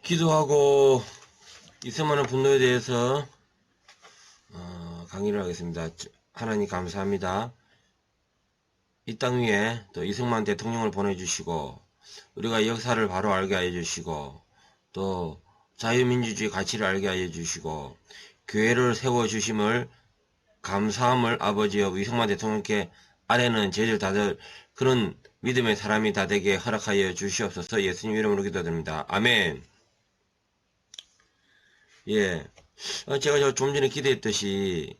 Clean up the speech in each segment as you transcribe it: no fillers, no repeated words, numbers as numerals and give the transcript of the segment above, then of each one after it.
기도하고 이스마는 분노에 대해서 강의를 하겠습니다. 하나님 감사합니다. 이 땅 위에 또 이승만 대통령을 보내주시고 우리가 역사를 바로 알게 하여 주시고 또 자유민주주의 가치를 알게 하여 주시고 교회를 세워주심을 감사함을 아버지여 이승만 대통령께 아래는 저희들 다들 그런 믿음의 사람이 다 되게 허락하여 주시옵소서. 예수님 이름으로 기도드립니다. 아멘. 예. 제가 좀 전에 기대했듯이,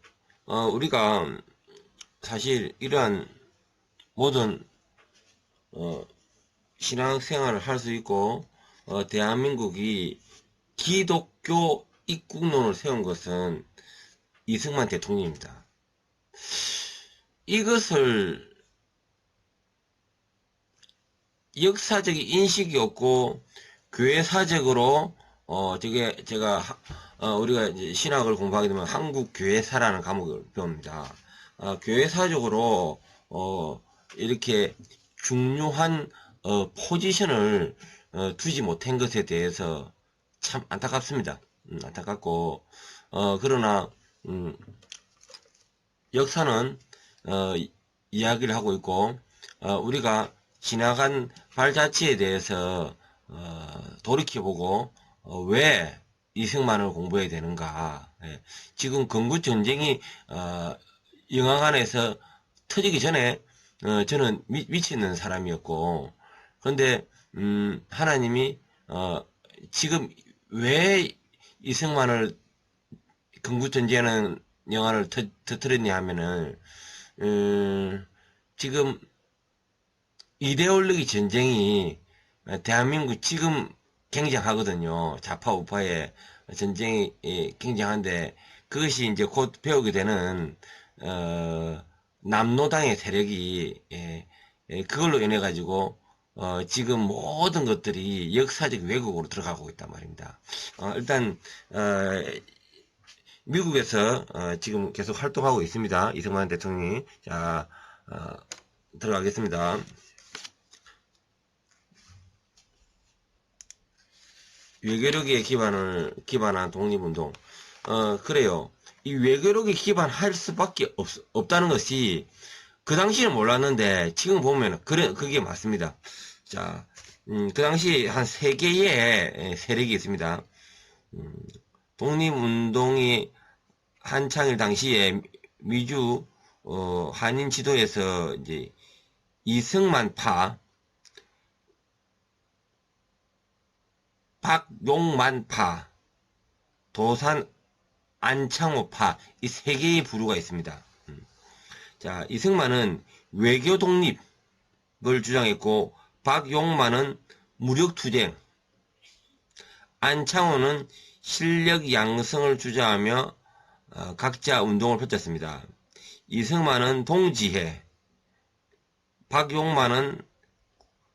우리가 사실 이러한 모든, 신앙생활을 할 수 있고, 대한민국이 기독교 입국론을 세운 것은 이승만 대통령입니다. 이것을 역사적인 인식이 없고, 교회사적으로 우리가 이제 신학을 공부하게 되면 한국교회사라는 과목을 배웁니다. 교회사적으로, 이렇게 중요한, 포지션을, 두지 못한 것에 대해서 참 안타깝습니다. 안타깝고, 그러나, 역사는, 이야기를 하고 있고, 우리가 지나간 발자취에 대해서, 돌이켜보고, 왜 이승만을 공부해야 되는가. 예. 지금 건국전쟁이 영화관에서 터지기 전에 저는 미치는 사람이었고, 그런데 하나님이 지금 왜 이승만을 건국전쟁하는 영화를 터뜨렸냐 하면은 지금 이데올로기 전쟁이 대한민국 지금 굉장하거든요. 좌파 우파의 전쟁이 굉장한데 그것이 이제 곧 배우게 되는 남노당의 세력이 그걸로 인해 가지고 지금 모든 것들이 역사적 왜곡으로 들어가고 있단 말입니다. 일단 미국에서 지금 계속 활동하고 있습니다. 이승만 대통령이. 자, 들어가겠습니다. 외교력에 기반한 독립운동. 그래요. 이 외교력에 기반할 수밖에 없다는 것이 그 당시에는 몰랐는데 지금 보면 그게 맞습니다. 자, 그 당시 한 3개의 세력이 있습니다. 독립운동이 한창일 당시에 미주 한인 지도에서 이제 이승만파, 박용만파, 도산 안창호파 이 3개의 부류가 있습니다. 자, 이승만은 외교 독립을 주장했고 박용만은 무력투쟁, 안창호는 실력 양성을 주장하며 각자 운동을 펼쳤습니다. 이승만은 동지회, 박용만은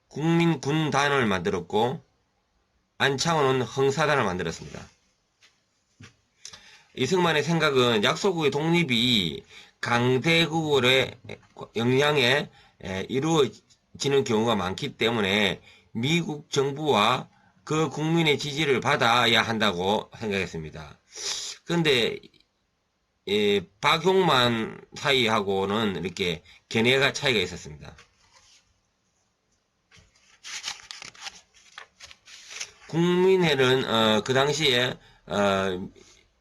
국민군단을 만들었고 안창호는 흥사단을 만들었습니다. 이승만의 생각은 약소국의 독립이 강대국의 영향에 이루어지는 경우가 많기 때문에 미국 정부와 그 국민의 지지를 받아야 한다고 생각했습니다. 그런데 박용만 사이하고는 이렇게 견해가 차이가 있었습니다. 국민회는 그 당시에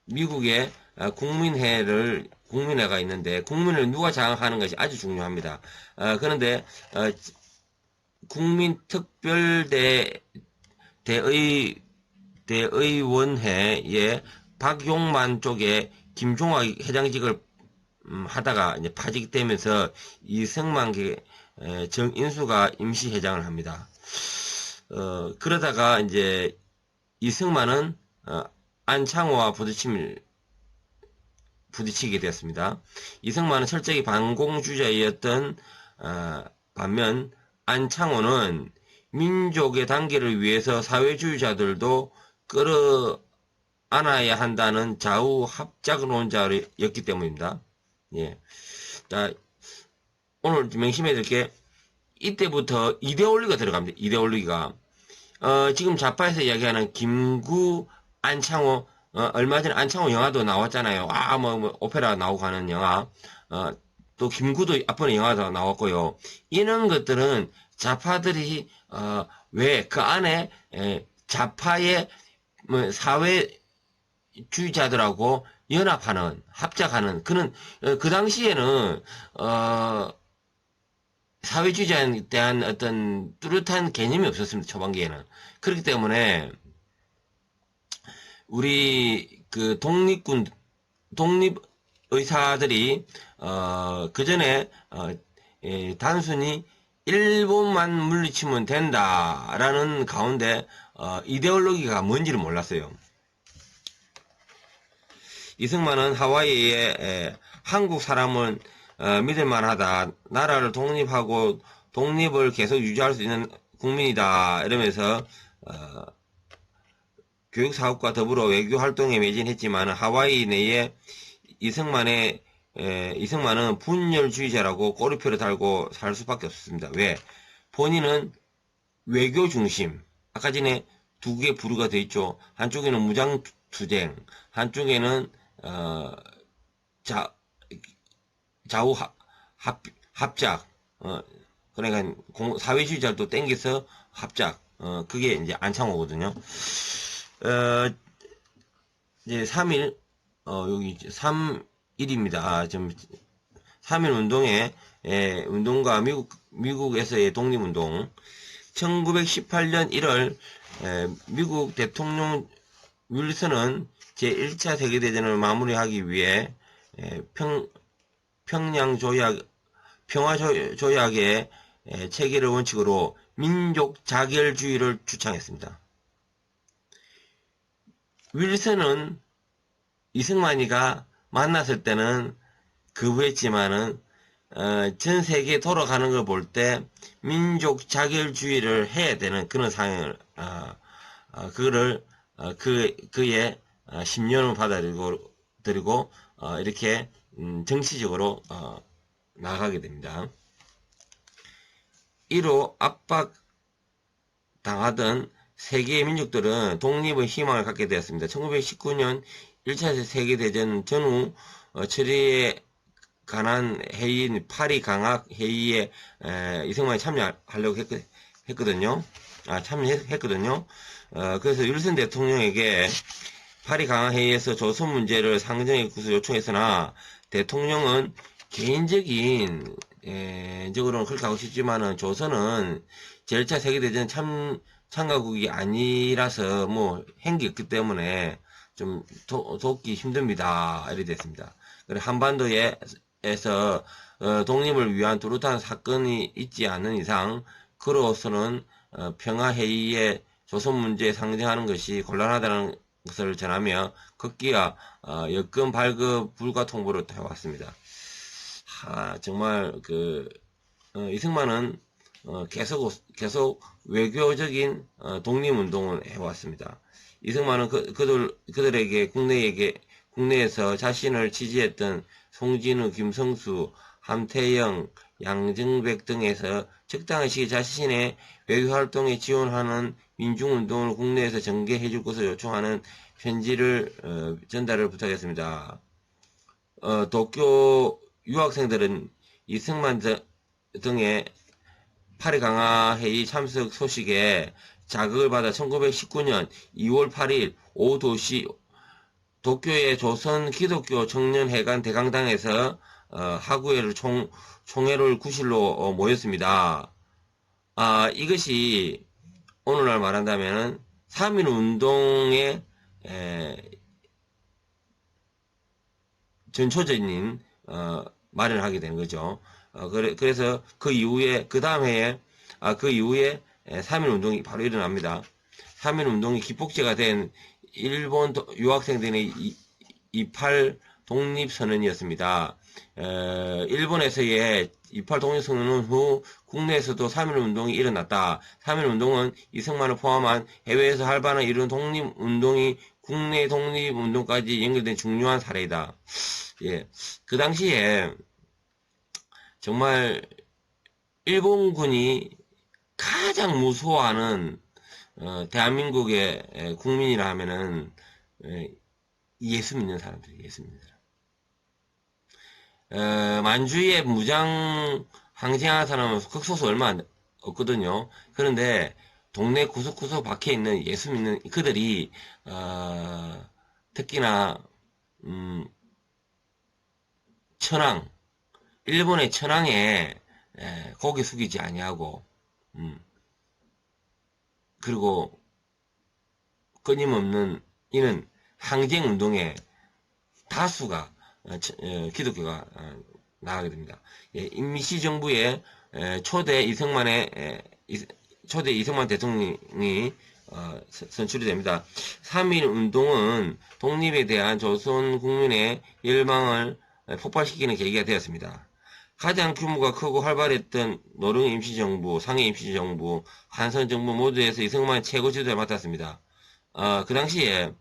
미국에 국민회가 있는데 국민을 누가 장악하는 것이 아주 중요합니다. 그런데 국민특별대의원회에 박용만 쪽에 김종학 회장직을 하다가 이제 파직되면서 이승만 정인수가 임시회장을 합니다. 그러다가 이제 이승만은 안창호와 부딪히게 되었습니다. 이승만은 철저히 반공주의자였던 반면 안창호는 민족의 단계를 위해서 사회주의자들도 끌어안아야 한다는 좌우합작론자였기 때문입니다. 예. 자, 오늘 명심해야 될 게 이때부터 이데올로기가 들어갑니다. 이데올로기가 지금 좌파에서 이야기하는 김구, 안창호, 얼마 전에 안창호 영화도 나왔잖아요. 뭐, 오페라 나오고 하는 영화. 또 김구도 앞번에 영화도 나왔고요. 이런 것들은 좌파들이, 왜 그 안에, 좌파의 뭐 사회주의자들하고 연합하는, 합작하는, 그 당시에는, 사회주의자에 대한 어떤 뚜렷한 개념이 없었습니다. 초반기에는. 그렇기 때문에 우리 그 독립의사들이 그 전에 단순히 일본만 물리치면 된다라는 가운데 이데올로기가 뭔지를 몰랐어요. 이승만은 하와이에 한국 사람은 믿을 만하다. 나라를 독립하고 독립을 계속 유지할 수 있는 국민이다. 이러면서 교육사업과 더불어 외교 활동에 매진했지만 하와이 내에 이승만은 분열주의자라고 꼬리표를 달고 살 수밖에 없었습니다. 왜? 본인은 외교 중심. 아까 전에 두 개의 부류가 돼 있죠. 한쪽에는 무장투쟁, 한쪽에는 좌우 합작, 그러니까 사회주의자를 또 땡겨서 합작, 그게 이제 안창호거든요. 이제 3일, 여기 3일입니다. 좀 3일 운동회, 운동과 미국에서의 독립운동. 1918년 1월, 미국 대통령 윌슨은 제1차 세계대전을 마무리하기 위해, 평화조약의 체결을 원칙으로 민족 자결주의를 주창했습니다. 윌슨은 이승만이가 만났을 때는 거부했지만은 전 세계에 돌아가는 걸 볼 때 민족 자결주의를 해야 되는 그런 상황을 그거를 그의 신념을 받아들이고 이렇게 정치적으로 나가게 됩니다. 이로 압박당하던 세계의 민족들은 독립의 희망을 갖게 되었습니다. 1919년 1차 세계대전 전후 처리에 관한 회의인 파리 강학 회의에 이승만이 참여하려고 했거든요. 참여했거든요. 그래서 윌슨 대통령에게 파리 강학 회의에서 조선 문제를 상정의 구수 요청했으나 대통령은 개인적인 적으로는 그렇게 하고 싶지만은 조선은 제1차 세계대전 참가국이 아니라서 뭐 행기 없기 때문에 좀 돕기 힘듭니다. 이렇게 됐습니다. 그리고 한반도에서 독립을 위한 뚜렷한 사건이 있지 않는 이상 그로서는 평화회의에 조선 문제에 상정하는 것이 곤란하다는 것을 전하며 극기와 여건 발급 불가 통보를 해왔습니다. 정말 이승만은 계속 외교적인 독립운동을 해왔습니다. 이승만은 그들에게 국내에서 자신을 지지했던 송진우, 김성수, 함태영, 양정백 등에서 적당한 시기에 자신의 외교활동에 지원하는 민중운동을 국내에서 전개해줄 것을 요청하는 편지를 전달을 부탁했습니다. 도쿄 유학생들은 이승만 등의 파리 강화회의 참석 소식에 자극을 받아 1919년 2월 8일 오후 2시 도쿄의 조선 기독교 청년회관 대강당에서 하구회를 총회를 구실로 모였습니다. 이것이 오늘날 말한다면 3.1 운동의 전초전인 마련하게 된 거죠. 그래서 그 이후에 그 이후에 3.1 운동이 바로 일어납니다. 3.1 운동이 기폭제가 된 일본 유학생들의 28 독립선언이었습니다. 일본에서의 28 독립선언 후 국내에서도 3.1 운동이 일어났다. 3.1 운동은 이승만을 포함한 해외에서 활발한 이런 독립운동이 국내 독립운동까지 연결된 중요한 사례이다. 예, 그 당시에 정말 일본군이 가장 무서워하는 대한민국의 국민이라 하면은 예수 믿는 사람들, 예수 믿는 사람. 만주에 무장 항쟁하는 사람은 극소수 얼마 없거든요. 그런데 동네 구석구석 박혀 있는 예수 믿는 그들이 특히나 천황, 일본의 천황에 고개 숙이지 아니하고 그리고 끊임없는 이는 항쟁운동에 다수가 기독교가 나가게 됩니다. 임시정부의 초대 이승만 대통령이 선출이 됩니다. 3.1 운동은 독립에 대한 조선 국민의 열망을 폭발시키는 계기가 되었습니다. 가장 규모가 크고 활발했던 노릉 임시정부, 상해 임시정부, 한선정부 모두에서 이승만이 최고 지도자를 맡았습니다. 그 당시에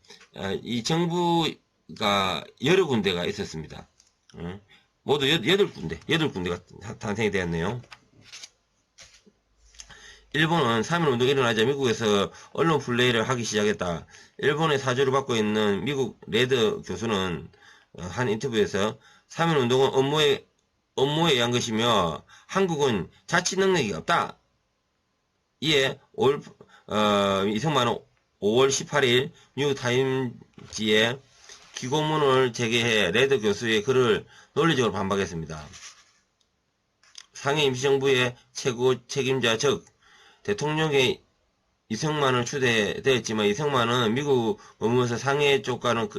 이 정부가 여러 군데가 있었습니다. 모두 8군데가 탄생이 되었네요. 일본은 3.1 운동이 일어나자 미국에서 언론 플레이를 하기 시작했다. 일본의 사주를 받고 있는 미국 레드 교수는 한 인터뷰에서 3.1 운동은 업무에 의한 것이며 한국은 자치 능력이 없다. 이에 이승만은 5월 18일 미국 타임지에 기고문을 제기해 레드 교수의 글을 논리적으로 반박했습니다. 상해 임시정부의 최고 책임자 즉 대통령의 이승만을 추대되었지만 이승만은 미국 머무면서 상해 쪽과는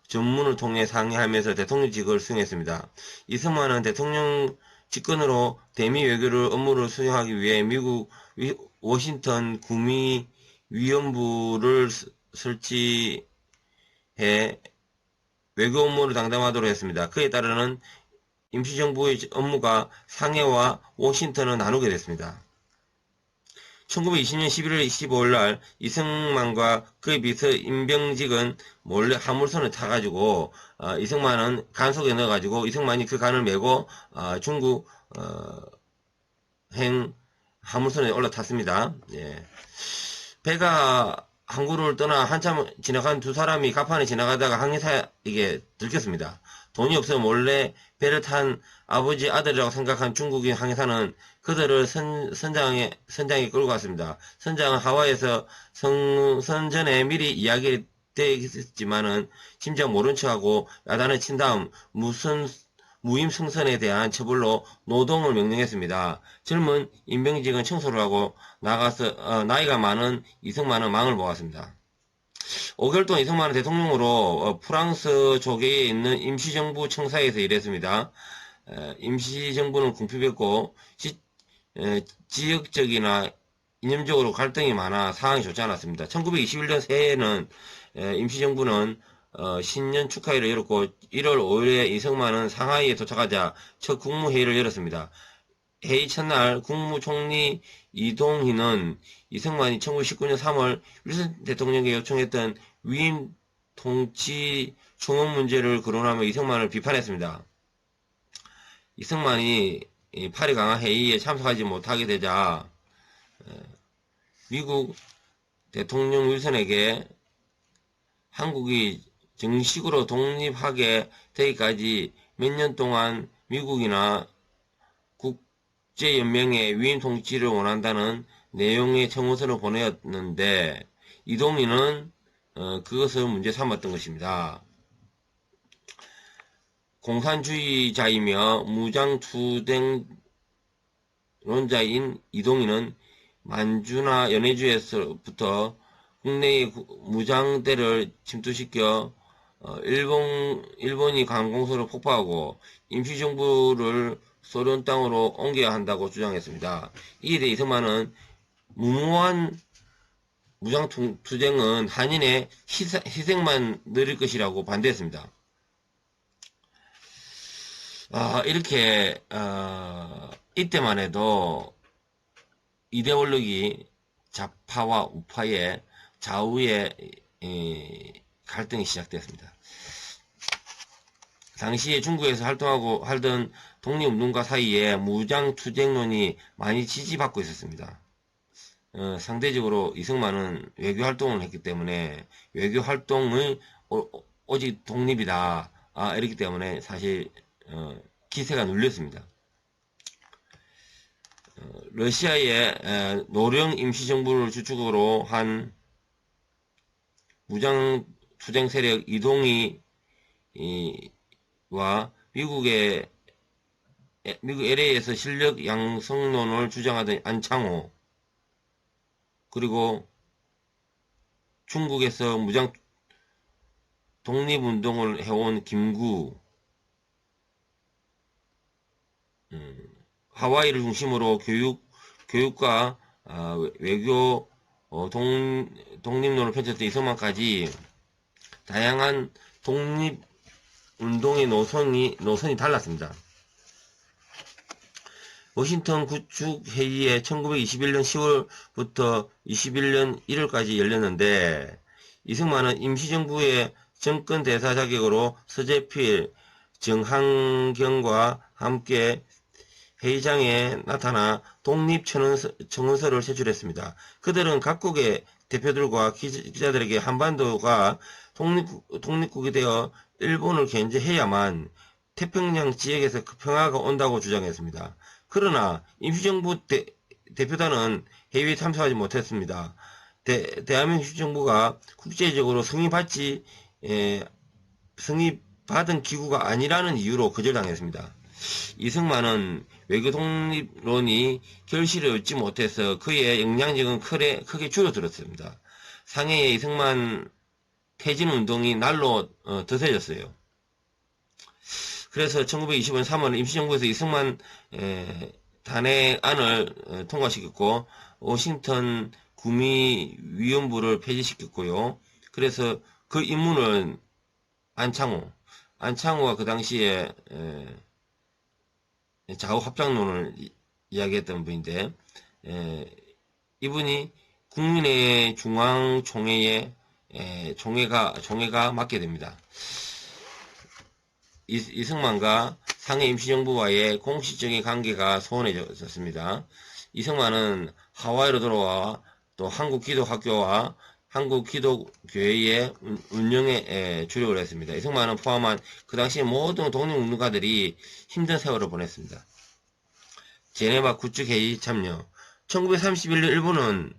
전문을 통해 상의하면서 대통령직을 수행했습니다. 이승만은 대통령 직권으로 대미 외교를 업무를 수행하기 위해 미국 워싱턴 구미위원부를 설치해 외교 업무를 담당하도록 했습니다. 그에 따르는 임시정부의 업무가 상해와 워싱턴을 나누게 됐습니다. 1920년 11월 25일 날 이승만과 그의 비서 임병직은 몰래 화물선을 타가지고 이승만은 간속에 넣어가지고 이승만이 그 간을 메고 중국 행 화물선에 올라탔습니다. 예. 배가 항구를 떠나 한참 지나간 두 사람이 갑판에 지나가다가 항해사에게 들켰습니다. 돈이 없어 몰래 배를 탄 아버지 아들이라고 생각한 중국인 항해사는 그들을 선장에 끌고 갔습니다. 선장은 하와이에서 선전에 미리 이야기되어 있었지만은 심지어 모른 척하고 야단을 친 다음 무임승선에 대한 처벌로 노동을 명령했습니다. 젊은 임병직은 청소를 하고 나가서 나이가 많은 이승만은 망을 보았습니다. 5개월 동안 이승만은 대통령으로 프랑스 조계에 있는 임시정부 청사에서 일했습니다. 임시정부는 궁핍했고 지역적이나 이념적으로 갈등이 많아 상황이 좋지 않았습니다. 1921년 새해에는 임시정부는 신년 축하회를 열었고 1월 5일에 이승만은 상하이에 도착하자 첫 국무회의를 열었습니다. 회의 첫날 국무총리 이동희는 이승만이 1919년 3월 윌슨 대통령에게 요청했던 위임 통치 총원 문제를 거론하며 이승만을 비판했습니다. 이승만이 파리 강화 회의에 참석하지 못하게 되자 미국 대통령 윌슨에게 한국이 정식으로 독립하게 되기까지 몇 년 동안 미국이나 국제연맹의 위임 통치를 원한다는 내용의 청원서를 보내었는데 이동희는 그것을 문제 삼았던 것입니다. 공산주의자이며 무장투쟁론자인 이동희는 만주나 연해주에서부터 국내의 무장대를 침투시켜 일본이 관공서를 폭파하고 임시정부를 소련 땅으로 옮겨야 한다고 주장했습니다. 이에 대해 이승만은 무모한 무장투쟁은 한인의 희생만 늘릴 것이라고 반대했습니다. 이렇게 이때만 해도 이데올로기 좌파와 우파의 좌우의 갈등이 시작되었습니다. 당시에 중국에서 하던 독립운동가 사이에 무장투쟁론이 많이 지지받고 있었습니다. 상대적으로 이승만은 외교 활동을 했기 때문에 외교 활동의 오직 독립이다. 이렇기 때문에 사실 기세가 눌렸습니다. 러시아의 노령 임시정부를 주축으로 한 무장 투쟁 세력 이동희와 미국 LA에서 실력 양성론을 주장하던 안창호, 그리고 중국에서 무장 독립운동을 해온 김구, 하와이를 중심으로 교육과 외교 독립론을 펼쳤던 이승만까지 다양한 독립운동의 노선이 달랐습니다. 워싱턴 구축회의에 1921년 10월부터 21년 1월까지 열렸는데 이승만은 임시정부의 정권대사 자격으로 서재필, 정한경과 함께 회의장에 나타나 독립청원서를 제출했습니다. 그들은 각국의 대표들과 기자들에게 한반도가 독립국이 되어 일본을 견제해야만 태평양 지역에서 평화가 온다고 주장했습니다. 그러나 임시정부 대표단은 회의에 참석하지 못했습니다. 대한민국 임시정부가 국제적으로 승인받은 기구가 아니라는 이유로 거절당했습니다. 이승만은 외교 독립론이 결실을 얻지 못해서 그의 영향력은 크게 줄어들었습니다. 상해의 이승만 퇴진운동이 날로 더 세졌어요. 그래서 1925년 3월 임시정부에서 이승만 탄핵안을 통과시켰고 워싱턴 구미위원부를 폐지시켰고요. 그래서 그 인물은 안창호가 그 당시에 좌우합작론을 이야기했던 분인데 이분이 국민의 중앙총회에 총회가 맡게 됩니다. 이승만과 상해 임시정부와의 공식적인 관계가 소원해졌습니다. 이승만은 하와이로 돌아와 또 한국기독학교와 한국기독교회의 운영에 주력을 했습니다. 이승만은 포함한 그 당시 모든 독립운동가들이 힘든 세월을 보냈습니다. 제네바 구축회의 참여. 1931년 일본은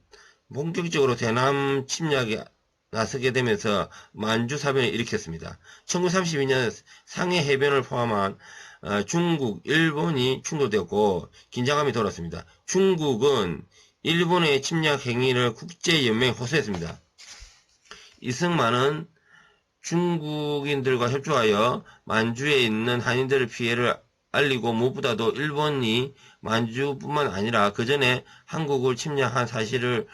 본격적으로 대남 침략에 나서게 되면서 만주사변을 일으켰습니다. 1932년 상해 해변을 포함한 중국, 일본이 충돌되었고 긴장감이 돌았습니다. 중국은 일본의 침략 행위를 국제연맹에 호소했습니다. 이승만은 중국인들과 협조하여 만주에 있는 한인들의 피해를 알리고 무엇보다도 일본이 만주뿐만 아니라 그 전에 한국을 침략한 사실을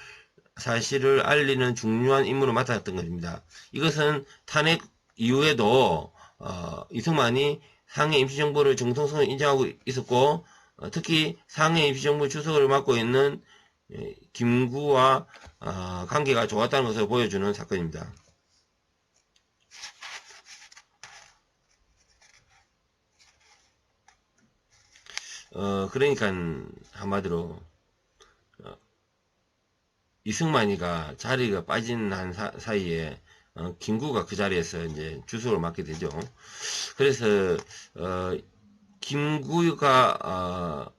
알리는 중요한 임무를 맡았던 것입니다. 이것은 탄핵 이후에도 이승만이 상해 임시정부를 정통성을 인정하고 있었고 특히 상해 임시정부 주석을 맡고 있는 김구와 관계가 좋았다는 것을 보여주는 사건입니다. 그러니까 한마디로 이승만이가 자리가 빠진 한 사이에 김구가 그 자리에서 이제 주석을 맡게 되죠. 그래서 김구가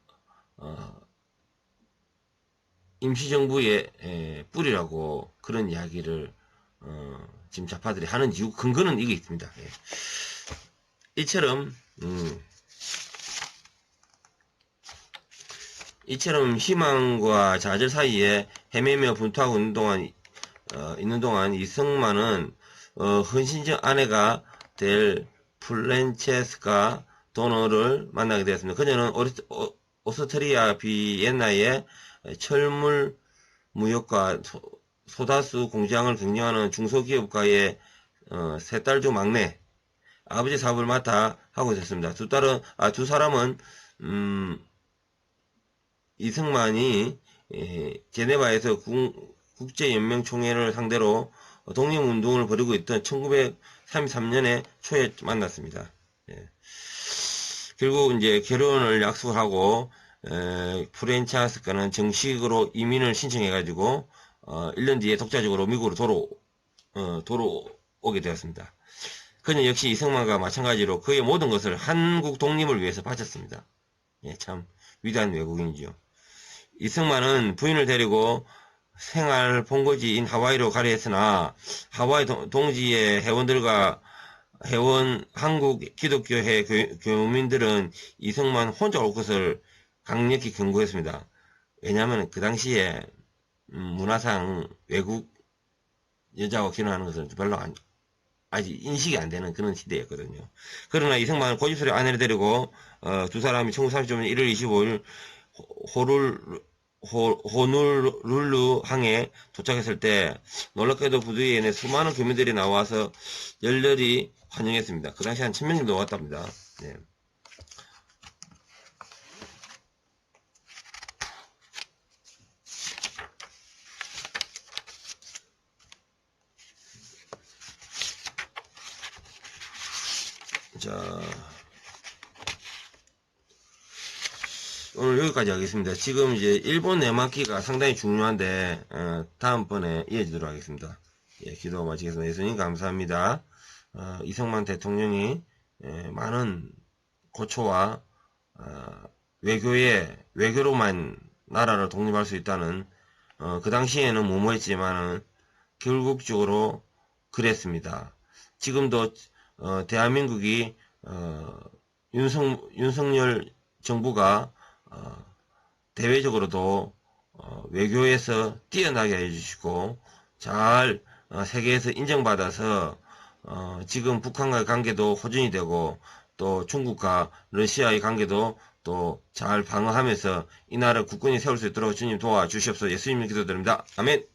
임시정부의 뿌리라고 그런 이야기를 지금 좌파들이 하는 이유 근거는 이게 있습니다. 이처럼 희망과 좌절 사이에 헤매며 분투하고 있는 동안 이승만은 헌신적 아내가 될 프란체스카 도너를 만나게 되었습니다. 그녀는 오스트리아 비엔나의 철물 무역과 소다수 공장을 경영하는 중소기업가의 세 딸 중 막내, 아버지 사업을 맡아 하고 있었습니다. 두 사람은 이승만이 제네바에서 국제연맹 총회를 상대로 독립운동을 벌이고 있던 1933년에 초에 만났습니다. 결국 이제 결혼을 약속하고 프란체스카는 정식으로 이민을 신청해가지고 1년 뒤에 독자적으로 미국으로 돌아오게 되었습니다. 그는 역시 이승만과 마찬가지로 그의 모든 것을 한국 독립을 위해서 바쳤습니다. 예, 참 위대한 외국인이죠. 이승만은 부인을 데리고 생활 본거지인 하와이로 가려 했으나 하와이 동지의 한국 기독교회 교민들은 이승만 혼자 올 것을 강력히 경고했습니다. 왜냐하면 그 당시에 문화상 외국 여자와 결혼하는 것은 별로 아직 인식이 안 되는 그런 시대였거든요. 그러나 이승만은 고집스레 아내를 데리고 두 사람이 1935년 1월 25일 호놀룰루 항에 도착했을 때 놀랍게도 부두에는 수많은 교민들이 나와서 열렬히 환영했습니다. 그 당시 한 1000명 정도 왔답니다. 네. 자, 오늘 여기까지 하겠습니다. 지금 이제 일본 내막기가 상당히 중요한데 다음번에 이어지도록 하겠습니다. 예, 기도 마치겠습니다. 예수님 감사합니다. 이승만 대통령이 많은 고초와 외교로만 나라를 독립할 수 있다는 그 당시에는 무모했지만은 결국적으로 그랬습니다. 지금도 대한민국이 윤석열 정부가 대외적으로도 외교에서 뛰어나게 해주시고 잘 세계에서 인정받아서 지금 북한과의 관계도 호전이 되고 또 중국과 러시아의 관계도 또 잘 방어하면서 이 나라 국권이 세울 수 있도록 주님 도와주시옵소서. 예수님을 기도드립니다. 아멘.